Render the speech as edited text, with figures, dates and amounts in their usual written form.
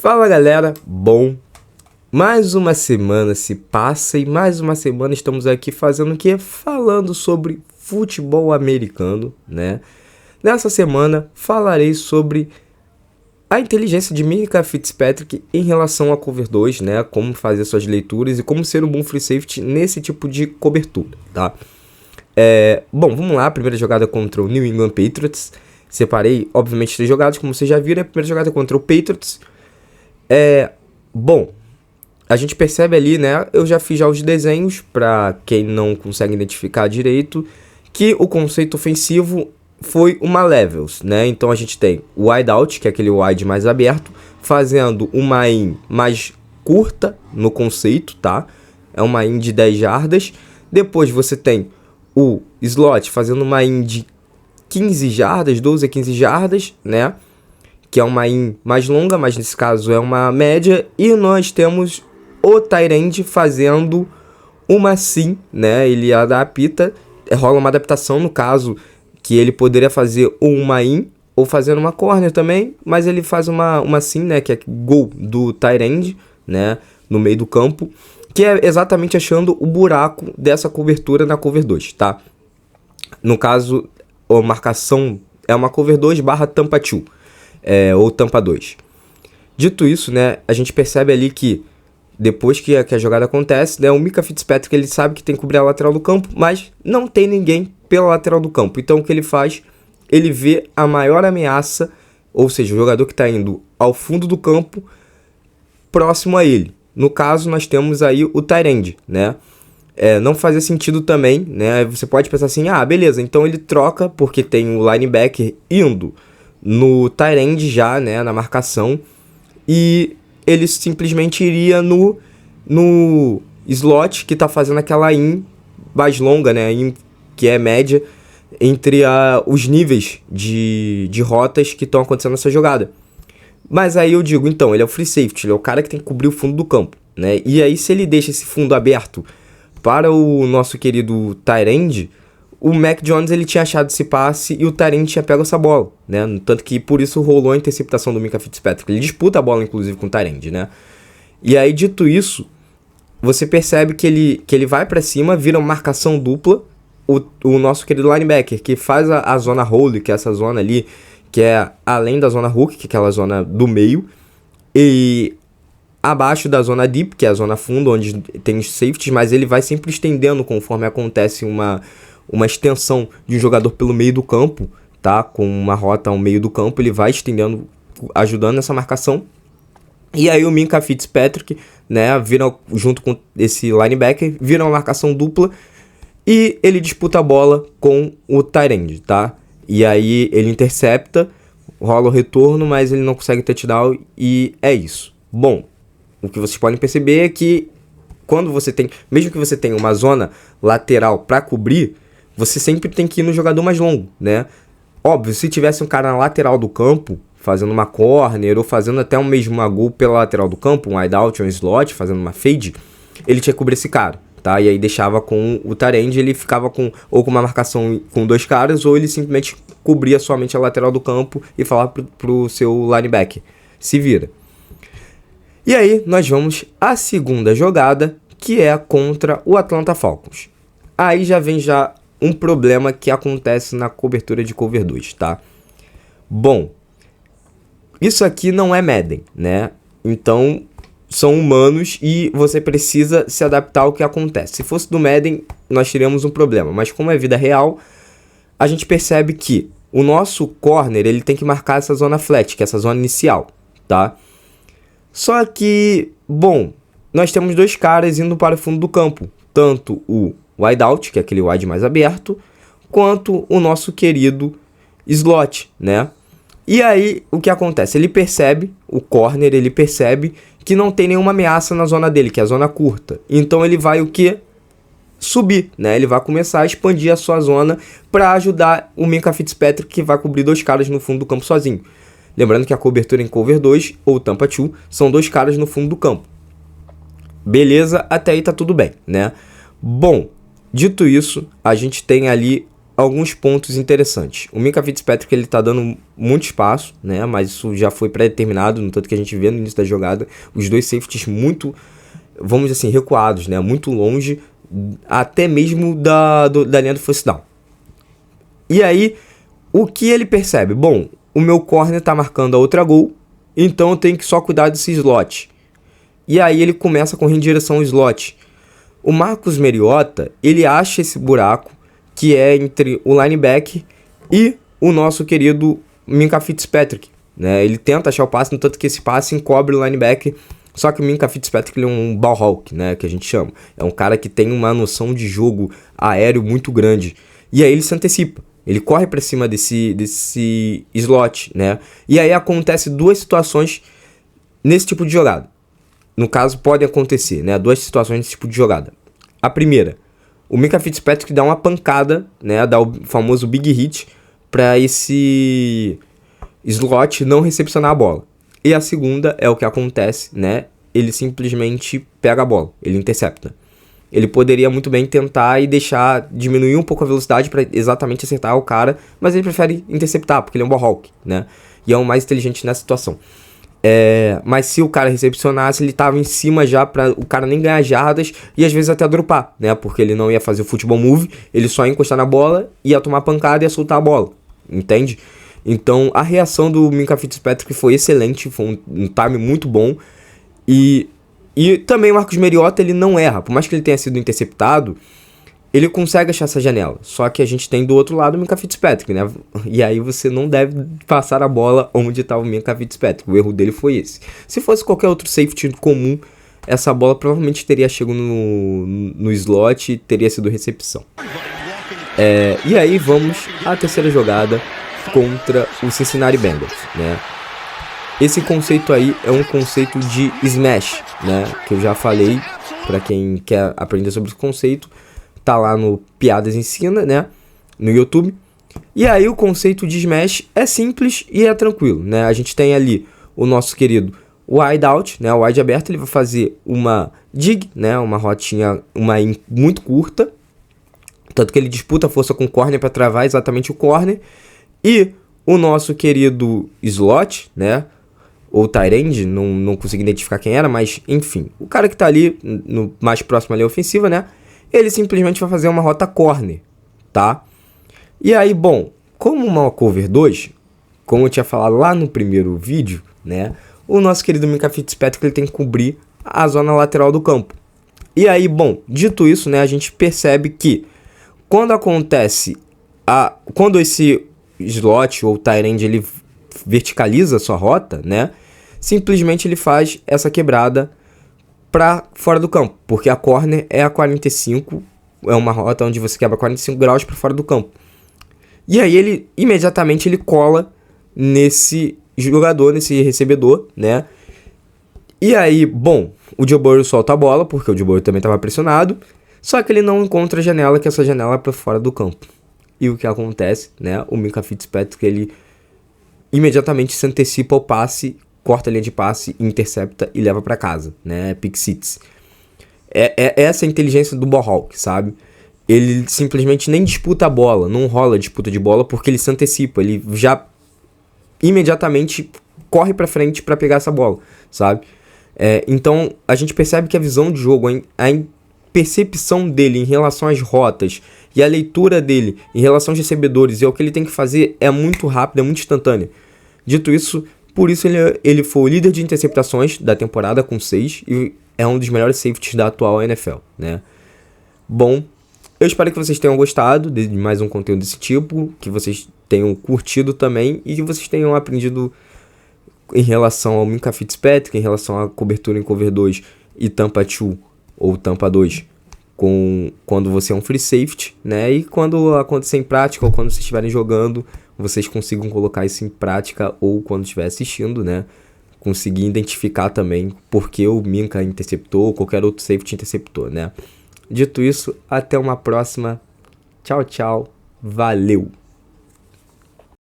Fala galera, bom, mais uma semana se passa e mais uma semana estamos aqui fazendo o quê? Falando sobre futebol americano, né? Nessa semana falarei sobre a inteligência de Minkah Fitzpatrick em relação a cover 2, né? Como fazer suas leituras e como ser um bom free safety nesse tipo de cobertura, tá? Bom, vamos lá, primeira jogada contra o New England Patriots. Separei, obviamente, 3 jogadas, como vocês já viram. A primeira jogada contra o Patriots. Bom, a gente percebe ali, né? Eu já fiz os desenhos, para quem não consegue identificar direito, que o conceito ofensivo foi uma levels, né? Então a gente tem o wide out, que é aquele wide mais aberto, fazendo uma in mais curta no conceito, tá? É uma in de 10 jardas. Depois você tem o slot fazendo uma in de 15 jardas, 12 a 15 jardas, né? Que é uma in mais longa, mas nesse caso é uma média. E nós temos o tight end fazendo uma sim, né? Ele adapta, rola uma adaptação no caso que ele poderia fazer uma in ou fazendo uma corner também, mas ele faz uma sim, né? Que é gol do tight end, né? No meio do campo, que é exatamente achando o buraco dessa cobertura na cover 2, tá? No caso, a marcação é uma cover 2 barra tampa 2. Ou tampa 2. Dito isso, né, a gente percebe ali que depois que a jogada acontece, né, o Minkah Fitzpatrick ele sabe que tem que cobrir a lateral do campo, mas não tem ninguém pela lateral do campo. Então o que ele faz? Ele vê a maior ameaça, ou seja, o jogador que está indo ao fundo do campo, próximo a ele. No caso, nós temos aí o tight end, né? Não fazia sentido também, né? Você pode pensar assim, beleza, então ele troca porque tem o linebacker indo no tight end já, né, na marcação, e ele simplesmente iria no slot que tá fazendo aquela in mais longa, né, in que é média entre os níveis de rotas que estão acontecendo nessa jogada. Mas aí eu digo, então, ele é o free safety, ele é o cara que tem que cobrir o fundo do campo, né, e aí se ele deixa esse fundo aberto para o nosso querido tight end, o Mac Jones ele tinha achado esse passe e o Tarente tinha pego essa bola, né? Tanto que por isso rolou a interceptação do Minkah Fitzpatrick. Ele disputa a bola, inclusive, com o Tarente, né? E aí, dito isso, você percebe que ele vai pra cima, vira uma marcação dupla. O nosso querido linebacker, que faz a zona hold, que é essa zona ali, que é além da zona hook, que é aquela zona do meio, e abaixo da zona deep, que é a zona fundo, onde tem os safeties, mas ele vai sempre estendendo conforme acontece uma extensão de um jogador pelo meio do campo, tá? Com uma rota ao meio do campo, ele vai estendendo, ajudando nessa marcação. E aí o Minkah Fitzpatrick, né, vira junto com esse linebacker, vira uma marcação dupla e ele disputa a bola com o tight end, tá? E aí ele intercepta, rola o retorno, mas ele não consegue touchdown e é isso. Bom, o que vocês podem perceber é que quando você tem, mesmo que você tenha uma zona lateral para cobrir, você sempre tem que ir no jogador mais longo, né? Óbvio, se tivesse um cara na lateral do campo, fazendo uma corner ou fazendo até mesmo uma gol pela lateral do campo, um wide out ou um slot, fazendo uma fade, ele tinha que cobrir esse cara, tá? E aí deixava com o tight end, ele ficava com uma marcação com 2 caras, ou ele simplesmente cobria somente a lateral do campo e falava pro seu linebacker, se vira. E aí nós vamos à segunda jogada, que é contra o Atlanta Falcons. Aí já vem um problema que acontece na cobertura de cover 2, tá? Bom, isso aqui não é Madden, né? Então, são humanos e você precisa se adaptar ao que acontece. Se fosse do Madden, nós teríamos um problema. Mas como é vida real, a gente percebe que o nosso corner, ele tem que marcar essa zona flat, que é essa zona inicial, tá? Só que, bom, nós temos 2 caras indo para o fundo do campo. Tanto o wide out, que é aquele wide mais aberto, quanto o nosso querido slot, né? E aí, o que acontece? Ele percebe, o corner, ele percebe que não tem nenhuma ameaça na zona dele, que é a zona curta. Então ele vai o quê? Subir, né? Ele vai começar a expandir a sua zona para ajudar o Minkah Fitzpatrick, que vai cobrir 2 caras no fundo do campo sozinho. Lembrando que a cobertura em cover 2 ou tampa 2 são 2 caras no fundo do campo. Beleza, até aí tá tudo bem, né? Bom, dito isso, a gente tem ali alguns pontos interessantes. O Minkah Fitzpatrick, ele tá dando muito espaço, né? Mas isso já foi pré-determinado, no tanto que a gente vê no início da jogada. Os dois safeties muito, vamos dizer assim, recuados, né? Muito longe, até mesmo da linha do first down. E aí, o que ele percebe? Bom, o meu corner tá marcando a outra gol, então eu tenho que só cuidar desse slot. E aí ele começa a correr em direção ao slot. O Marcus Mariota, ele acha esse buraco, que é entre o linebacker e o nosso querido Minkah Fitzpatrick, né? Ele tenta achar o passe, no tanto que esse passe encobre o linebacker, só que o Minkah Fitzpatrick, ele é um ball hawk, né, que a gente chama. É um cara que tem uma noção de jogo aéreo muito grande. E aí ele se antecipa. Ele corre para cima desse slot, né? E aí acontece duas situações nesse tipo de jogada. No caso, podem acontecer, né? Duas situações nesse tipo de jogada. A primeira, o Minkah Fitzpatrick dá uma pancada, né? Dá o famoso big hit para esse slot não recepcionar a bola. E a segunda é o que acontece, né? Ele simplesmente pega a bola, ele intercepta. Ele poderia muito bem tentar e diminuir um pouco a velocidade para exatamente acertar o cara, mas ele prefere interceptar, porque ele é um ball hawk, né? E é o mais inteligente nessa situação. Mas se o cara recepcionasse, ele tava em cima já para o cara nem ganhar jardas e às vezes até dropar, né? Porque ele não ia fazer o futebol move, ele só ia encostar na bola, ia tomar pancada e ia soltar a bola, entende? Então a reação do Minkah Fitzpatrick foi excelente, foi um time muito bom. E também o Marcus Mariota, ele não erra, por mais que ele tenha sido interceptado, ele consegue achar essa janela. Só que a gente tem do outro lado o Minkah Fitzpatrick, né? E aí você não deve passar a bola onde está o Minkah Fitzpatrick. O erro dele foi esse. Se fosse qualquer outro safety comum, essa bola provavelmente teria chegado no slot e teria sido recepção. E aí vamos à terceira jogada contra o Cincinnati Bengals, né? Esse conceito aí é um conceito de smash, né? Que eu já falei, para quem quer aprender sobre esse conceito, tá lá no Piadas Ensina, né? No YouTube. E aí o conceito de smash é simples e é tranquilo, né? A gente tem ali o nosso querido wide out, né? O wide aberto, ele vai fazer uma dig, né? Uma rotinha, uma in muito curta. Tanto que ele disputa a força com o corner para travar exatamente o corner. E o nosso querido slot, né? Ou tight end, não consegui identificar quem era, mas enfim. O cara que tá ali no mais próximo à linha ofensiva, né? Ele simplesmente vai fazer uma rota corner, tá? E aí, bom, como uma cover 2, como eu tinha falado lá no primeiro vídeo, né? O nosso querido Minkah Fitzpatrick, ele tem que cobrir a zona lateral do campo. E aí, bom, dito isso, né? A gente percebe que quando acontece quando esse slot ou tight end, ele verticaliza a sua rota, né? Simplesmente ele faz essa quebrada para fora do campo, porque a corner é a 45, é uma rota onde você quebra 45 graus para fora do campo. E aí ele imediatamente ele cola nesse jogador, nesse recebedor, né? E aí, bom, o Joe Burrow solta a bola, porque o Joe Burrow também estava pressionado, só que ele não encontra a janela, que essa janela é para fora do campo. E o que acontece, né? O Minkah Fitzpatrick, ele imediatamente se antecipa ao passe, corta a linha de passe, intercepta e leva para casa, né? Pick six. É essa a inteligência do ball hawk, sabe? Ele simplesmente nem disputa a bola, não rola disputa de bola, porque ele se antecipa, ele já imediatamente corre para frente para pegar essa bola, sabe? Então a gente percebe que a visão de jogo, a percepção dele em relação às rotas e a leitura dele em relação aos recebedores e ao que ele tem que fazer é muito rápida, é muito instantânea. Dito isso, por isso ele foi o líder de interceptações da temporada com 6 e é um dos melhores safeties da atual NFL, né? Bom, eu espero que vocês tenham gostado de mais um conteúdo desse tipo, que vocês tenham curtido também e que vocês tenham aprendido em relação ao Minkah Fitzpatrick, em relação à cobertura em cover 2 e Tampa 2 ou Tampa 2, quando você é um free safety, né? E quando acontecer em prática ou quando vocês estiverem jogando, vocês consigam colocar isso em prática ou quando estiver assistindo, né? Conseguir identificar também porque o Minkah interceptou ou qualquer outro safety interceptou, né? Dito isso, até uma próxima. Tchau, tchau. Valeu!